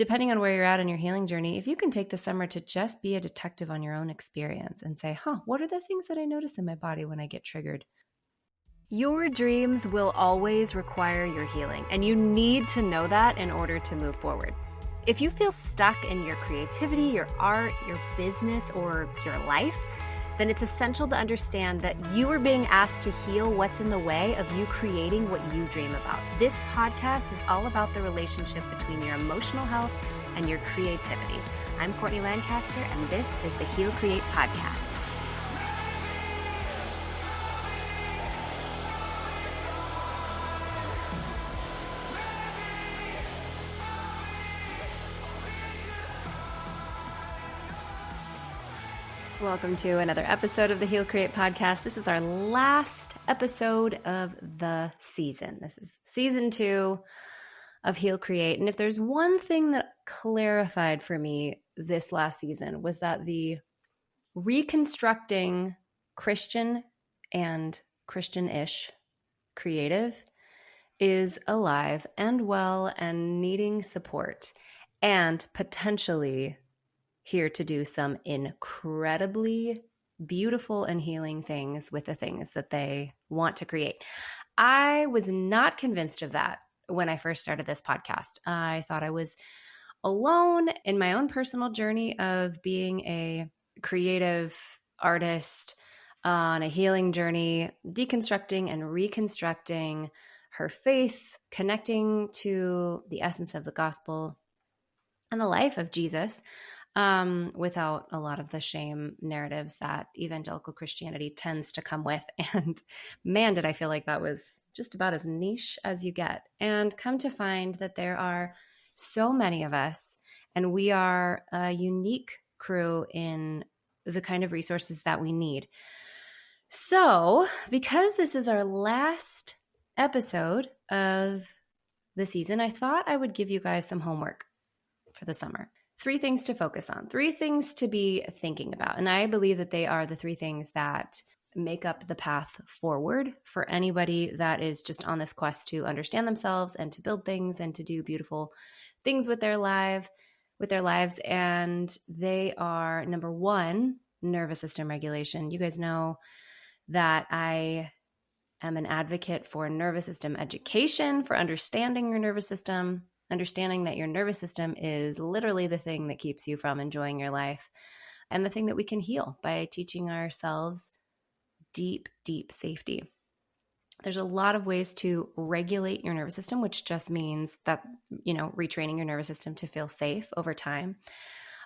depending on where you're at in your healing journey, if you can take the summer to just be a detective on your own experience and say, what are the things that I notice in my body when I get triggered? Your dreams will always require your healing, and you need to know that in order to move forward. If you feel stuck in your creativity, your art, your business, or your life, then it's essential to understand that you are being asked to heal what's in the way of you creating what you dream about. This podcast is all about the relationship between your emotional health and your creativity. I'm Courtney Lancaster, and this is the Heal Create podcast. Welcome to another episode of the Heal Create podcast. This is our last episode of the season. This is season 2 of Heal Create. And if there's one thing that clarified for me this last season was that the reconstructing Christian and Christian-ish creative is alive and well and needing support and potentially here to do some incredibly beautiful and healing things with the things that they want to create. I was not convinced of that when I first started this podcast. I thought I was alone in my own personal journey of being a creative artist on a healing journey, deconstructing and reconstructing her faith, connecting to the essence of the gospel and the life of Jesus, without a lot of the shame narratives that evangelical Christianity tends to come with. And man, did I feel like that was just about as niche as you get. And come to find that there are so many of us, and we are a unique crew in the kind of resources that we need. So, because this is our last episode of the season, I thought I would give you guys some homework for the summer. 3 things to focus on, 3 things to be thinking about. And I believe that they are the 3 things that make up the path forward for anybody that is just on this quest to understand themselves and to build things and to do beautiful things with their lives. And they are, number 1, nervous system regulation. You guys know that I am an advocate for nervous system education, for understanding your nervous system, understanding that your nervous system is literally the thing that keeps you from enjoying your life and the thing that we can heal by teaching ourselves deep, deep safety. There's a lot of ways to regulate your nervous system, which just means that, retraining your nervous system to feel safe over time.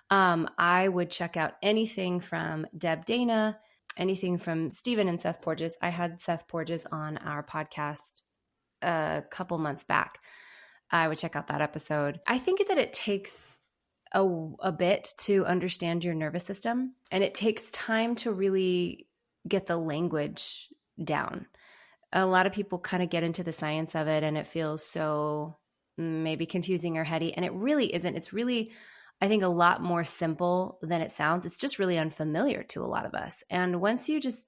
I would check out anything from Deb Dana, anything from Stephen and Seth Porges. I had Seth Porges on our podcast a couple months back. I would check out that episode. I think that it takes a bit to understand your nervous system, and it takes time to really get the language down. A lot of people kind of get into the science of it, and it feels so maybe confusing or heady, and it really isn't. It's really, I think, a lot more simple than it sounds. It's just really unfamiliar to a lot of us. And once you just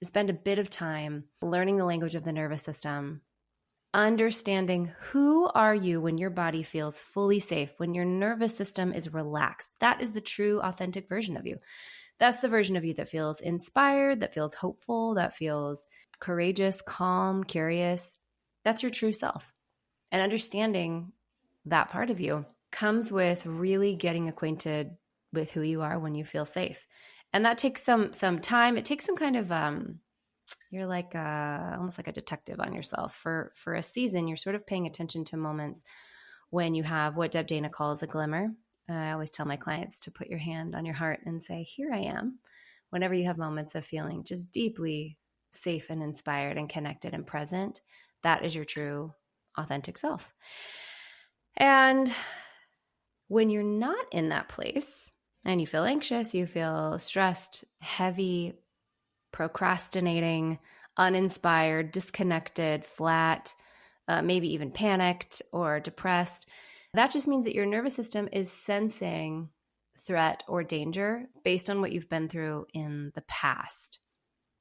spend a bit of time learning the language of the nervous system, understanding who are you when your body feels fully safe, when your nervous system is relaxed. That is the true, authentic version of you. That's the version of you that feels inspired, that feels hopeful, that feels courageous, calm, curious. That's your true self. And understanding that part of you comes with really getting acquainted with who you are when you feel safe. And that takes some time. It takes some kind of you're like almost like a detective on yourself. For a season, you're sort of paying attention to moments when you have what Deb Dana calls a glimmer. I always tell my clients to put your hand on your heart and say, here I am. Whenever you have moments of feeling just deeply safe and inspired and connected and present, that is your true, authentic self. And when you're not in that place and you feel anxious, you feel stressed, heavy, procrastinating, uninspired, disconnected, flat, maybe even panicked or depressed, that just means that your nervous system is sensing threat or danger based on what you've been through in the past.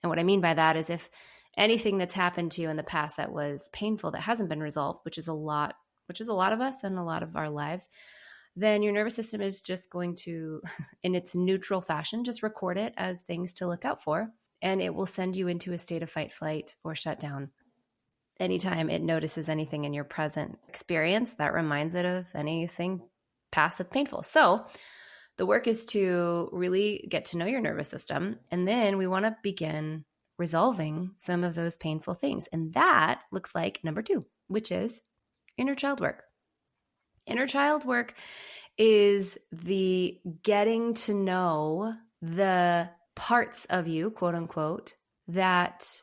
And what I mean by that is if anything that's happened to you in the past that was painful, that hasn't been resolved, which is a lot of us and a lot of our lives, then your nervous system is just going to, in its neutral fashion, just record it as things to look out for. And it will send you into a state of fight, flight, or shutdown anytime it notices anything in your present experience that reminds it of anything past that's painful. So the work is to really get to know your nervous system. And then we want to begin resolving some of those painful things. And that looks like number 2, which is inner child work. Inner child work is the getting to know the parts of you, quote unquote, that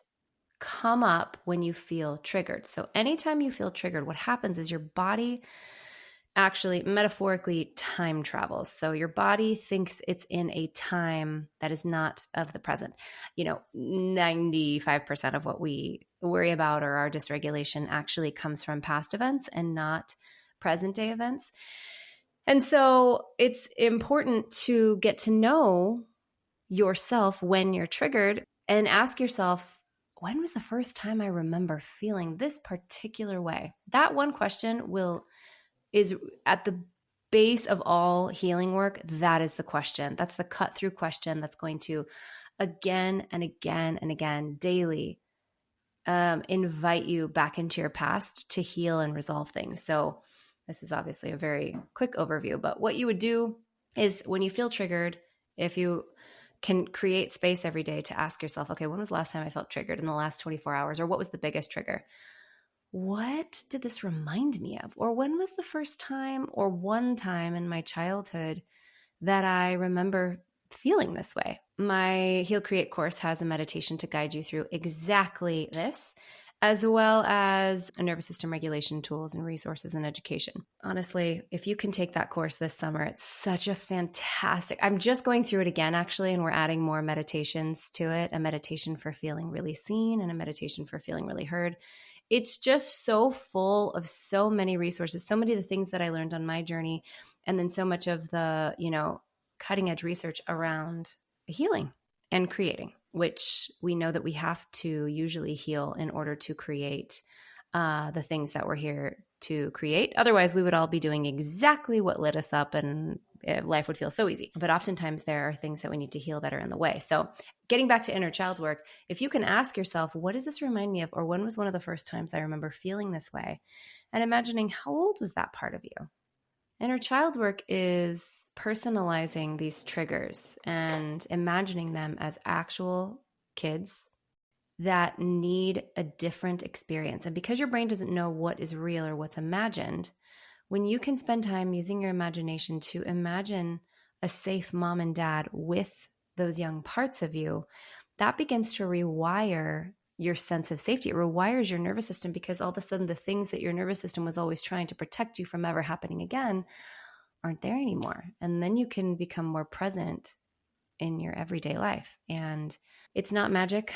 come up when you feel triggered. So anytime you feel triggered, what happens is your body actually metaphorically time travels. So your body thinks it's in a time that is not of the present. 95% of what we worry about or our dysregulation actually comes from past events and not present day events. And so it's important to get to know yourself when you're triggered and ask yourself, when was the first time I remember feeling this particular way? That one question is at the base of all healing work. That is the question. That's the cut through question that's going to again and again and again daily invite you back into your past to heal and resolve things. So this is obviously a very quick overview, but what you would do is when you feel triggered, if you can create space every day to ask yourself, okay, when was the last time I felt triggered in the last 24 hours? Or what was the biggest trigger? What did this remind me of? Or when was the first time or one time in my childhood that I remember feeling this way? My Heal Create course has a meditation to guide you through exactly this, as well as a nervous system regulation tools and resources and education. Honestly, if you can take that course this summer, it's such a fantastic, I'm just going through it again, actually, and we're adding more meditations to it, a meditation for feeling really seen and a meditation for feeling really heard. It's just so full of so many resources, so many of the things that I learned on my journey, and then so much of the, cutting edge research around healing and creating, which we know that we have to usually heal in order to create the things that we're here to create. Otherwise, we would all be doing exactly what lit us up and life would feel so easy. But oftentimes there are things that we need to heal that are in the way. So getting back to inner child work, if you can ask yourself, what does this remind me of? Or when was one of the first times I remember feeling this way? And imagining, how old was that part of you? Inner child work is personalizing these triggers and imagining them as actual kids that need a different experience. And because your brain doesn't know what is real or what's imagined, when you can spend time using your imagination to imagine a safe mom and dad with those young parts of you, that begins to rewire your sense of safety. It rewires your nervous system because all of a sudden the things that your nervous system was always trying to protect you from ever happening again aren't there anymore. And then you can become more present in your everyday life. And it's not magic,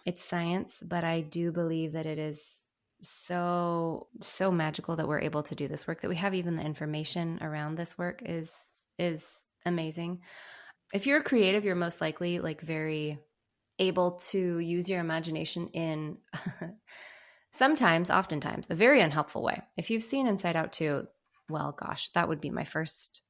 it's science, but I do believe that it is so magical that we're able to do this work, that we have even the information around this work is amazing. If you're creative, you're most likely very able to use your imagination in oftentimes, a very unhelpful way. If you've seen Inside Out 2, well, gosh, that would be my first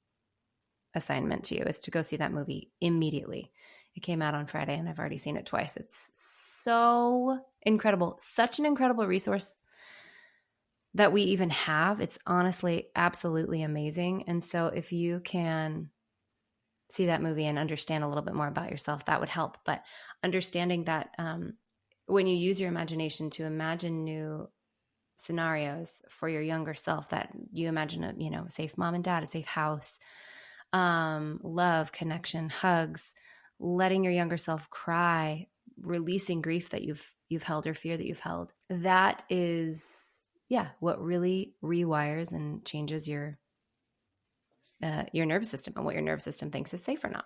assignment to you, is to go see that movie immediately. It came out on Friday and I've already seen it twice. It's so incredible, such an incredible resource that we even have. It's honestly absolutely amazing. And so if you can see that movie and understand a little bit more about yourself, that would help. But understanding that when you use your imagination to imagine new scenarios for your younger self, that you imagine a safe mom and dad, a safe house, love, connection, hugs, letting your younger self cry, releasing grief that you've held or fear that you've held. That is, what really rewires and changes your nervous system and what your nervous system thinks is safe or not.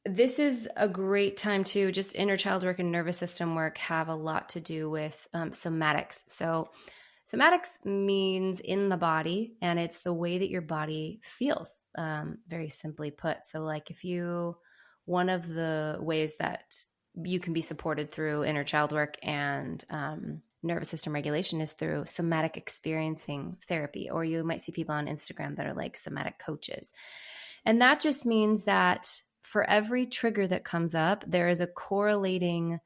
This is a great time too. Just inner child work and nervous system work have a lot to do with somatics. So somatics means in the body, and it's the way that your body feels, very simply put. So one of the ways that you can be supported through inner child work and nervous system regulation is through somatic experiencing therapy, or you might see people on Instagram that are like somatic coaches. And that just means that for every trigger that comes up, there is a correlating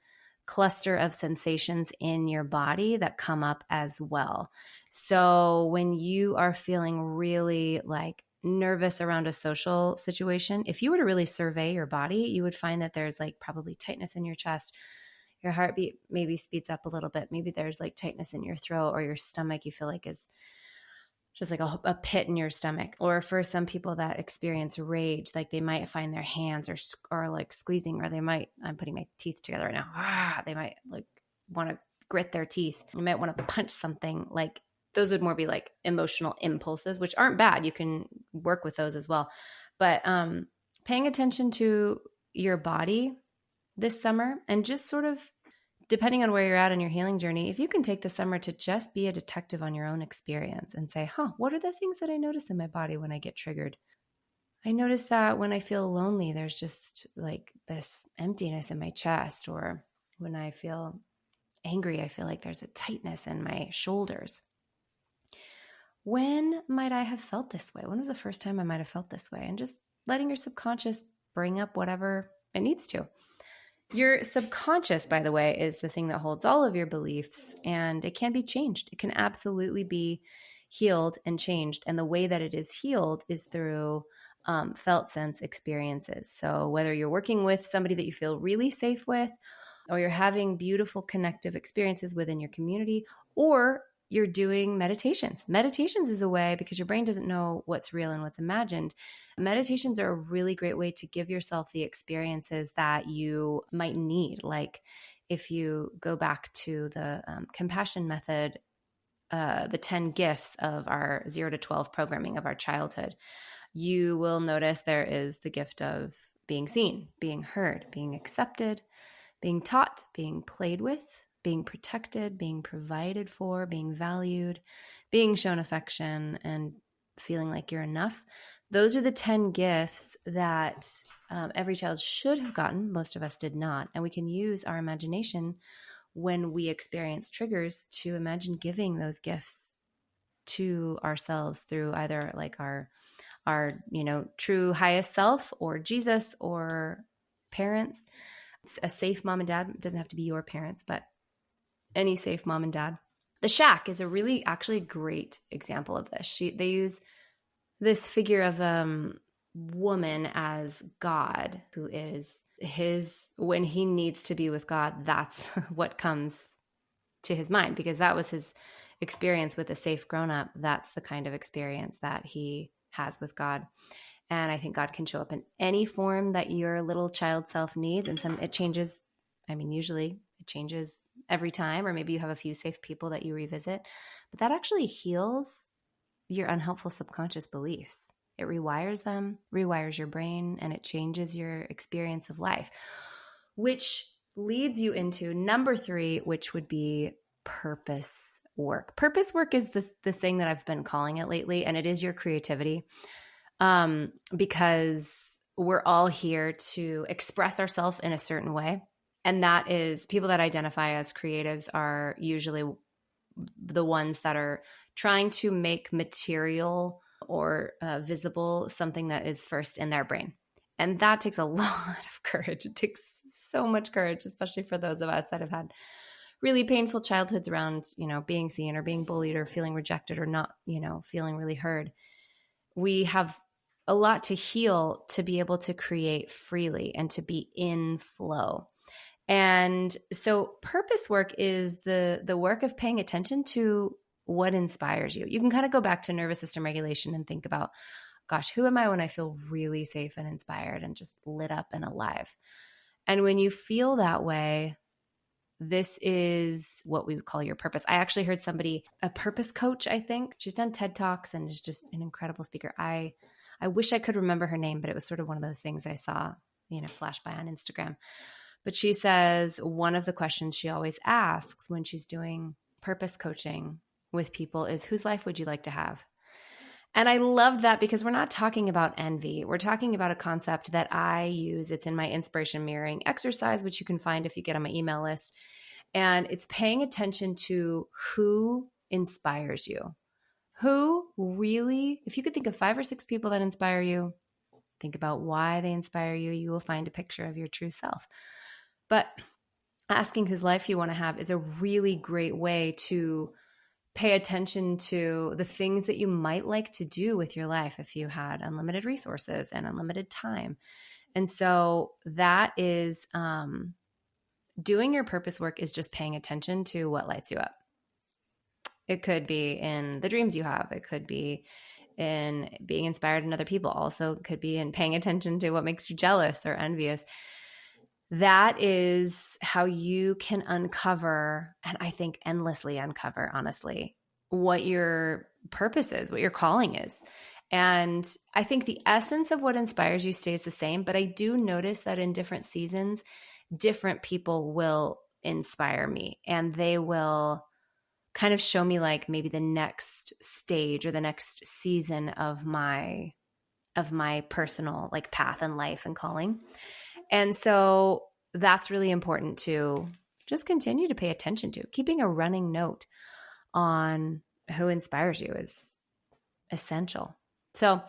cluster of sensations in your body that come up as well. So when you are feeling really like nervous around a social situation, if you were to really survey your body, you would find that there's like probably tightness in your chest. Your heartbeat maybe speeds up a little bit. Maybe there's like tightness in your throat, or your stomach you feel like is just like a pit in your stomach. Or for some people that experience rage, like they might find their hands are like squeezing, or they might, I'm putting my teeth together right now. They might like want to grit their teeth. You might want to punch something. Like those would more be like emotional impulses, which aren't bad. You can work with those as well. But paying attention to your body this summer, and just sort of depending on where you're at in your healing journey, if you can take the summer to just be a detective on your own experience and say, what are the things that I notice in my body when I get triggered? I notice that when I feel lonely, there's just like this emptiness in my chest. Or when I feel angry, I feel like there's a tightness in my shoulders. When might I have felt this way? When was the first time I might have felt this way? And just letting your subconscious bring up whatever it needs to. Your subconscious, by the way, is the thing that holds all of your beliefs, and it can be changed. It can absolutely be healed and changed. And the way that it is healed is through felt sense experiences. So whether you're working with somebody that you feel really safe with, or you're having beautiful connective experiences within your community, or you're doing meditations. Meditations is a way, because your brain doesn't know what's real and what's imagined. Meditations are a really great way to give yourself the experiences that you might need. Like if you go back to the compassion method, the 10 gifts of our 0 to 12 programming of our childhood, you will notice there is the gift of being seen, being heard, being accepted, being taught, being played with, being protected, being provided for, being valued, being shown affection, and feeling like you're enough. Those are the 10 gifts that every child should have gotten. Most of us did not. And we can use our imagination when we experience triggers to imagine giving those gifts to ourselves through either like our true highest self, or Jesus, or parents. A safe mom and dad. It doesn't have to be your parents, but any safe mom and dad. The shack is a really actually great example of this. They use this figure of woman as God, who is when he needs to be with God, that's what comes to his mind, because that was his experience with a safe grown-up. That's the kind of experience that he has with God. And I think God can show up in any form that your little child self needs. And it changes. Usually it changes every time, or maybe you have a few safe people that you revisit, but that actually heals your unhelpful subconscious beliefs. It rewires them, rewires your brain, and it changes your experience of life, which leads you into number 3, which would be purpose work. Purpose work is the thing that I've been calling it lately, and it is your creativity, because we're all here to express ourselves in a certain way. And that is, people that identify as creatives are usually the ones that are trying to make material or visible something that is first in their brain. And that takes a lot of courage. It takes so much courage, especially for those of us that have had really painful childhoods around, being seen or being bullied or feeling rejected or not, feeling really heard. We have a lot to heal to be able to create freely and to be in flow. And so purpose work is the work of paying attention to what inspires you. You can kind of go back to nervous system regulation and think about, gosh, who am I when I feel really safe and inspired and just lit up and alive? And when you feel that way, this is what we would call your purpose. I actually heard somebody, a purpose coach, I think. She's done TED Talks and is just an incredible speaker. I wish I could remember her name, but it was sort of one of those things I saw, flash by on Instagram. But she says one of the questions she always asks when she's doing purpose coaching with people is, whose life would you like to have? And I love that, because we're not talking about envy. We're talking about a concept that I use. It's in my inspiration mirroring exercise, which you can find if you get on my email list. And it's paying attention to who inspires you. Who really, if you could think of 5 or 6 people that inspire you, think about why they inspire you. You will find a picture of your true self. But asking whose life you want to have is a really great way to pay attention to the things that you might like to do with your life if you had unlimited resources and unlimited time. And so that is doing your purpose work is just paying attention to what lights you up. It could be in the dreams you have. It could be in being inspired in other people. Also, it could be in paying attention to what makes you jealous or envious. That is how you can uncover, and I think endlessly uncover, honestly, what your purpose is, what your calling is. And I think the essence of what inspires you stays the same, but I do notice that in different seasons, different people will inspire me, and they will kind of show me like maybe the next stage or the next season of my personal like path and life and calling. And so that's really important to just continue to pay attention to. Keeping a running note on who inspires you is essential. So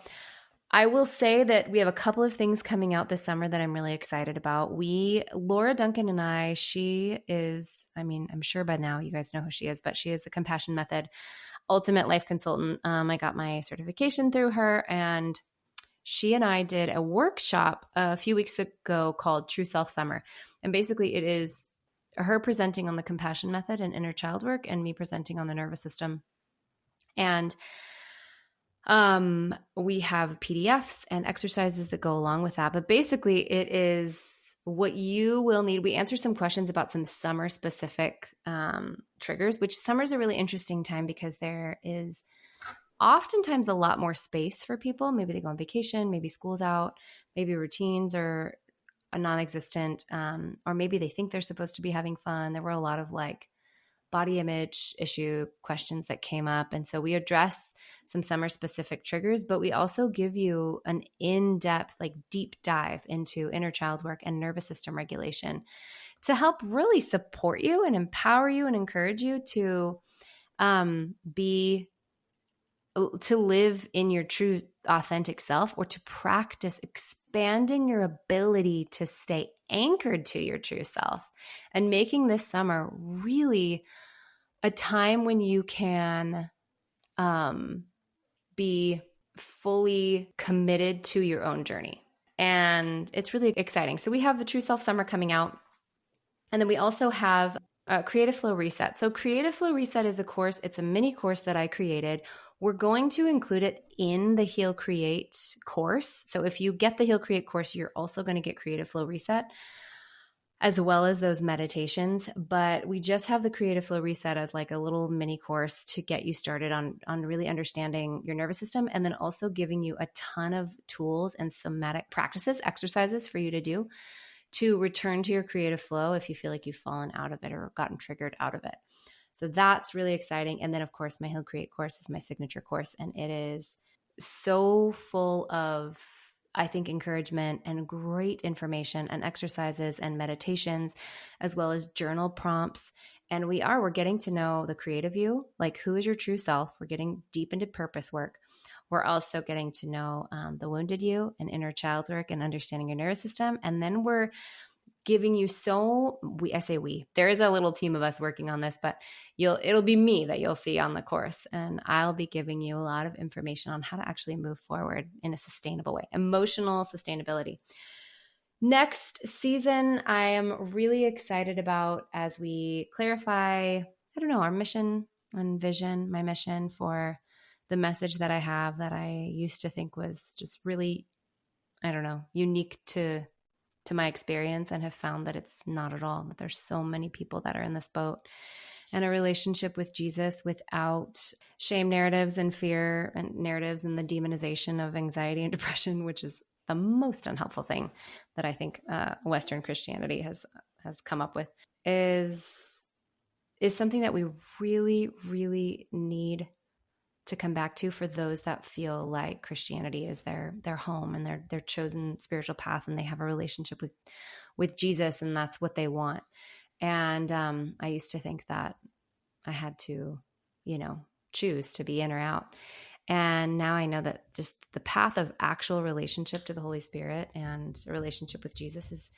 I will say that we have a couple of things coming out this summer that I'm really excited about. Laura Duncan and I, she is, I mean, I'm sure by now you guys know who she is, but she is the Compassion Method Ultimate Life Consultant. I got my certification through her, and she and I did a workshop a few weeks ago called True Self Summer. And basically it is her presenting on the compassion method and inner child work, and me presenting on the nervous system. And we have PDFs and exercises that go along with that. But basically it is what you will need. We answer some questions about some summer specific triggers, which summer is a really interesting time because there is oftentimes a lot more space for people. Maybe they go on vacation, maybe school's out, maybe routines are non-existent, or maybe they think they're supposed to be having fun. There were a lot of like body image issue questions that came up. And so we address some summer specific triggers, but we also give you an in-depth, like deep dive into inner child work and nervous system regulation to help really support you and empower you and encourage you to live in your true authentic self, or to practice expanding your ability to stay anchored to your true self, and making this summer really a time when you can be fully committed to your own journey. And it's really exciting. So we have the True Self Summer coming out. And then we also have Creative Flow Reset. So Creative Flow Reset is a course. It's a mini course that I created. We're going to include it in the Heal Create course. So if you get the Heal Create course, you're also going to get Creative Flow Reset, as well as those meditations. But we just have the Creative Flow Reset as like a little mini course to get you started on really understanding your nervous system, and then also giving you a ton of tools and somatic practices, exercises for you to do to return to your creative flow if you feel like you've fallen out of it or gotten triggered out of it. So that's really exciting. And then, of course, my Heal Create course is my signature course, and it is so full of, I think, encouragement and great information and exercises and meditations, as well as journal prompts. And we're getting to know the creative you, like who is your true self. We're getting deep into purpose work. We're also getting to know the wounded you and inner child work and understanding your nervous system. And then we're giving you there is a little team of us working on this, but it'll be me that you'll see on the course. And I'll be giving you a lot of information on how to actually move forward in a sustainable way, emotional sustainability. Next season, I am really excited about, as we clarify, our mission and vision, my mission for the message that I have, that I used to think was just really, unique to my experience, and have found that it's not at all, that there's so many people that are in this boat, and a relationship with Jesus without shame narratives and fear and narratives and the demonization of anxiety and depression, which is the most unhelpful thing that I think Western Christianity has come up with, is something that we really, really need to come back to for those that feel like Christianity is their home and their chosen spiritual path, and they have a relationship with Jesus, and that's what they want. And I used to think that I had to, choose to be in or out. And now I know that just the path of actual relationship to the Holy Spirit and a relationship with Jesus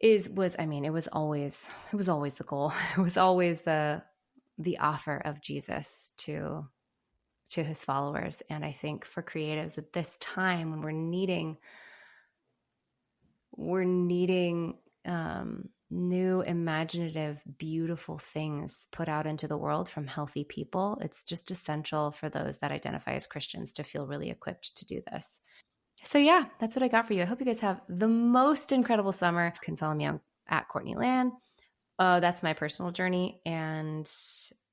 it was always the goal. It was always the offer of Jesus to his followers. And I think for creatives at this time when we're needing new, imaginative, beautiful things put out into the world from healthy people, it's just essential for those that identify as Christians to feel really equipped to do this. So yeah, that's what I got for you. I hope you guys have the most incredible summer. You can follow me on at Courtney Land. That's my personal journey. And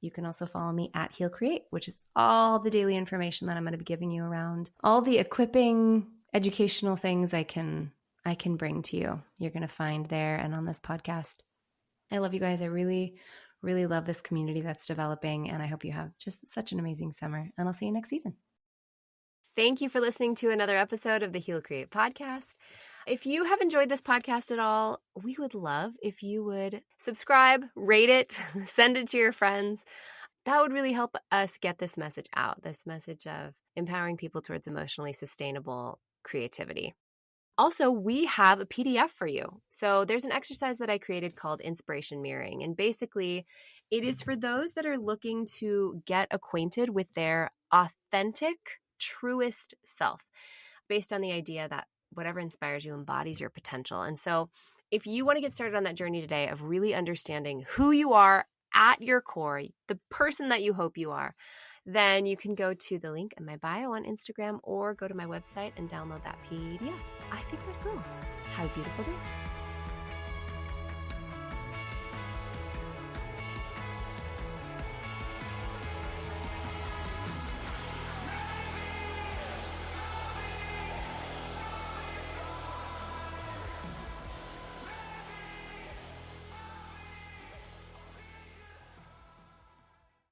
you can also follow me at Heal Create, which is all the daily information that I'm going to be giving you around all the equipping, educational things I can bring to you. You're going to find there and on this podcast. I love you guys. I really, really love this community that's developing. And I hope you have just such an amazing summer. And I'll see you next season. Thank you for listening to another episode of the Heal Create podcast. If you have enjoyed this podcast at all, we would love if you would subscribe, rate it, send it to your friends. That would really help us get this message out, this message of empowering people towards emotionally sustainable creativity. Also, we have a PDF for you. So there's an exercise that I created called Inspiration Mirroring. And basically, it is for those that are looking to get acquainted with their authentic, truest self, based on the idea that whatever inspires you embodies your potential. And so if you want to get started on that journey today of really understanding who you are at your core, the person that you hope you are, then you can go to the link in my bio on Instagram or go to my website and download that PDF. I think that's all. Have a beautiful day.